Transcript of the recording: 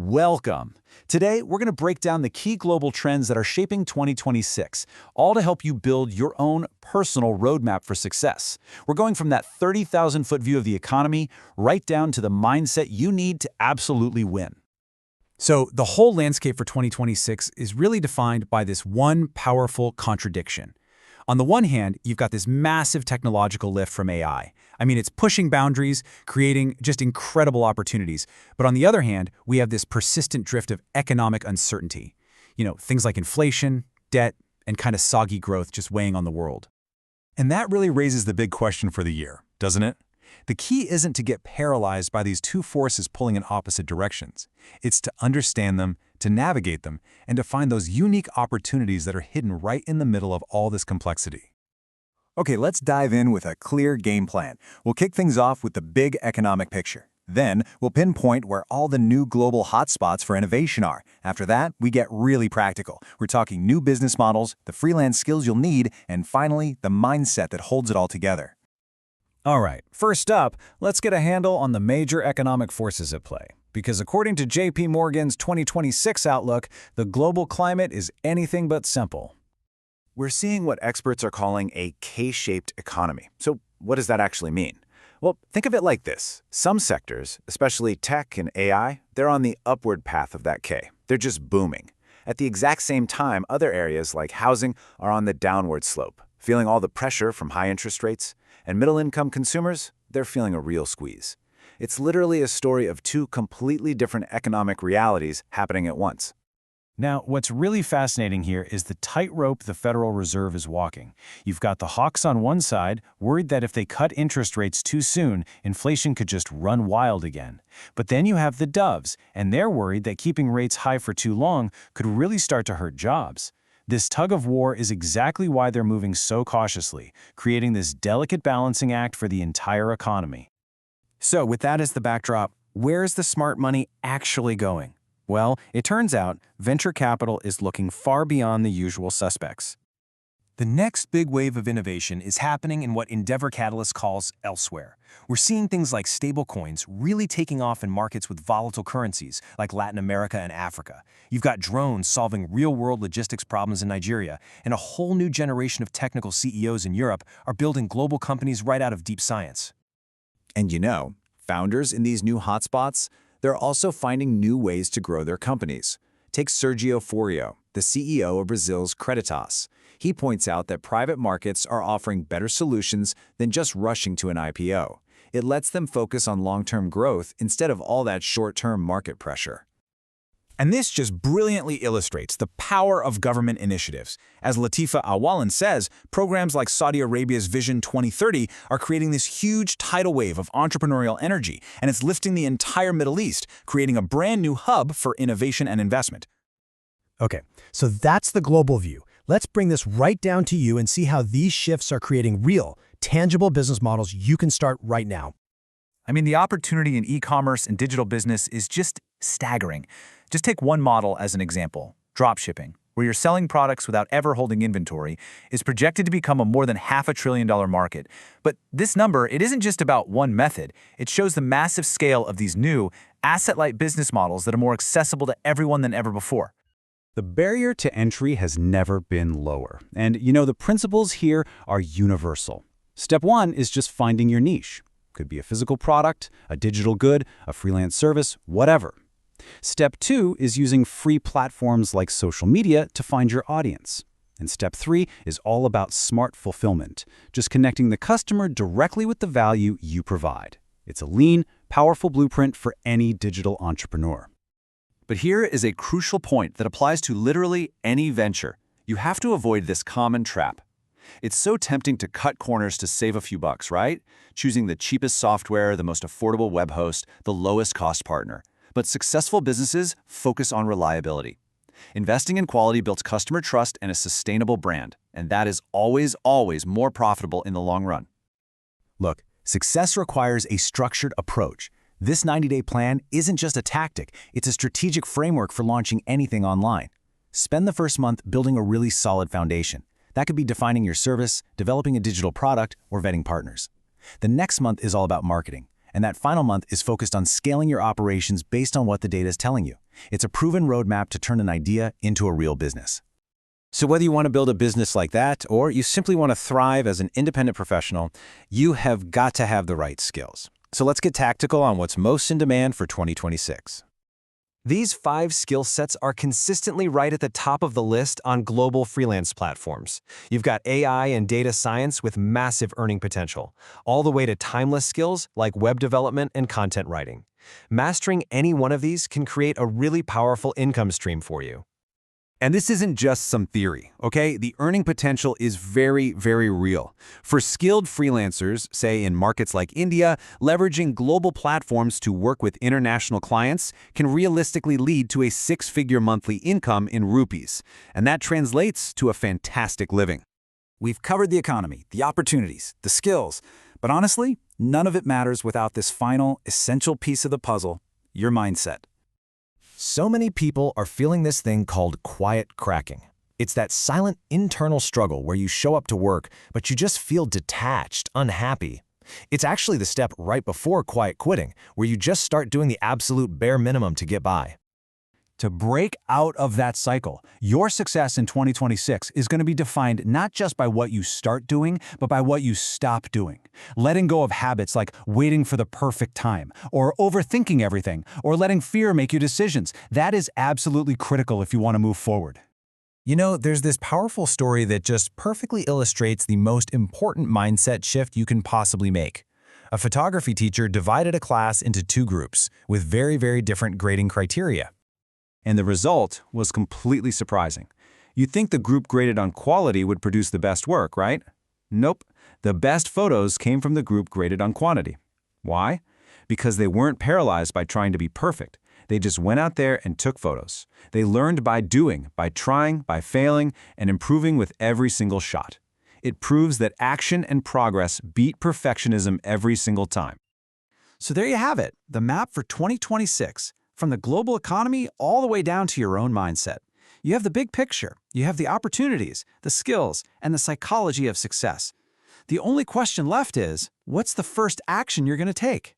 Welcome. Today, we're going to break down the key global trends that are shaping 2026, all to help you build your own personal roadmap for success. We're going from that 30,000-foot view of the economy right down to the mindset you need to absolutely win. So the whole landscape for 2026 is really defined by this one powerful contradiction. On the one hand, you've got this massive technological lift from AI. I mean, it's pushing boundaries, creating just incredible opportunities. But on the other hand, we have this persistent drift of economic uncertainty. Things like inflation, debt, and kind of soggy growth just weighing on the world. And that really raises the big question for the year, doesn't it? The key isn't to get paralyzed by these two forces pulling in opposite directions. It's to understand them, to navigate them, and to find those unique opportunities that are hidden right in the middle of all this complexity. Okay, let's dive in with a clear game plan. We'll kick things off with the big economic picture. Then, we'll pinpoint where all the new global hotspots for innovation are. After that, we get really practical. We're talking new business models, the freelance skills you'll need, and finally, the mindset that holds it all together. All right, first up, let's get a handle on the major economic forces at play. Because according to JP Morgan's 2026 outlook, the global climate is anything but simple. We're seeing what experts are calling a K-shaped economy. So what does that actually mean? Well, think of it like this. Some sectors, especially tech and AI, they're on the upward path of that K. They're just booming. At the exact same time, other areas like housing are on the downward slope, feeling all the pressure from high interest rates. And middle-income consumers, they're feeling a real squeeze. It's literally a story of two completely different economic realities happening at once. Now, what's really fascinating here is the tightrope the Federal Reserve is walking. You've got the hawks on one side, worried that if they cut interest rates too soon, inflation could just run wild again. But then you have the doves, and they're worried that keeping rates high for too long could really start to hurt jobs. This tug of war is exactly why they're moving so cautiously, creating this delicate balancing act for the entire economy. So with that as the backdrop, where's the smart money actually going? Well, it turns out venture capital is looking far beyond the usual suspects. The next big wave of innovation is happening in what Endeavor Catalyst calls elsewhere. We're seeing things like stablecoins really taking off in markets with volatile currencies like Latin America and Africa. You've got drones solving real-world logistics problems in Nigeria, and a whole new generation of technical CEOs in Europe are building global companies right out of deep science. And founders in these new hotspots, they're also finding new ways to grow their companies. Take Sergio Forio, the CEO of Brazil's Creditas. He points out that private markets are offering better solutions than just rushing to an IPO. It lets them focus on long-term growth instead of all that short-term market pressure. And this just brilliantly illustrates the power of government initiatives. As Latifa Awalan says, programs like Saudi Arabia's Vision 2030 are creating this huge tidal wave of entrepreneurial energy, and it's lifting the entire Middle East, creating a brand new hub for innovation and investment. Okay, so that's the global view. Let's bring this right down to you and see how these shifts are creating real, tangible business models you can start right now. I mean, the opportunity in e-commerce and digital business is just staggering. Just take one model as an example. Dropshipping, where you're selling products without ever holding inventory, is projected to become a more than $500 billion market. But this number, it isn't just about one method. It shows the massive scale of these new, asset-light business models that are more accessible to everyone than ever before. The barrier to entry has never been lower. And the principles here are universal. Step one is just finding your niche. Could be a physical product, a digital good, a freelance service, whatever. Step two is using free platforms like social media to find your audience. And step three is all about smart fulfillment, just connecting the customer directly with the value you provide. It's a lean, powerful blueprint for any digital entrepreneur. But here is a crucial point that applies to literally any venture. You have to avoid this common trap. It's so tempting to cut corners to save a few bucks, right? Choosing the cheapest software, the most affordable web host, the lowest cost partner. But successful businesses focus on reliability. Investing in quality builds customer trust and a sustainable brand, and that is always, always more profitable in the long run. Look, success requires a structured approach. This 90-day plan isn't just a tactic, it's a strategic framework for launching anything online. Spend the first month building a really solid foundation. That could be defining your service, developing a digital product, or vetting partners. The next month is all about marketing. And that final month is focused on scaling your operations based on what the data is telling you. It's a proven roadmap to turn an idea into a real business. So whether you want to build a business like that or you simply want to thrive as an independent professional, you have got to have the right skills. So let's get tactical on what's most in demand for 2026. These 5 skill sets are consistently right at the top of the list on global freelance platforms. You've got AI and data science with massive earning potential, all the way to timeless skills like web development and content writing. Mastering any one of these can create a really powerful income stream for you. And this isn't just some theory, okay? The earning potential is very, very real. For skilled freelancers, say in markets like India, leveraging global platforms to work with international clients can realistically lead to a 6-figure monthly income in rupees. And that translates to a fantastic living. We've covered the economy, the opportunities, the skills, but honestly, none of it matters without this final, essential piece of the puzzle, your mindset. So many people are feeling this thing called quiet cracking. It's that silent internal struggle where you show up to work, but you just feel detached, unhappy. It's actually the step right before quiet quitting, where you just start doing the absolute bare minimum to get by. To break out of that cycle, your success in 2026 is going to be defined not just by what you start doing, but by what you stop doing. Letting go of habits like waiting for the perfect time, or overthinking everything, or letting fear make your decisions. That is absolutely critical if you want to move forward. You know, there's this powerful story that just perfectly illustrates the most important mindset shift you can possibly make. A photography teacher divided a class into 2 groups with very, very different grading criteria. And the result was completely surprising. You'd think the group graded on quality would produce the best work, right? Nope. The best photos came from the group graded on quantity. Why? Because they weren't paralyzed by trying to be perfect. They just went out there and took photos. They learned by doing, by trying, by failing, and improving with every single shot. It proves that action and progress beat perfectionism every single time. So there you have it, the map for 2026. From the global economy all the way down to your own mindset. You have the big picture, you have the opportunities, the skills, and the psychology of success. The only question left is, what's the first action you're going to take?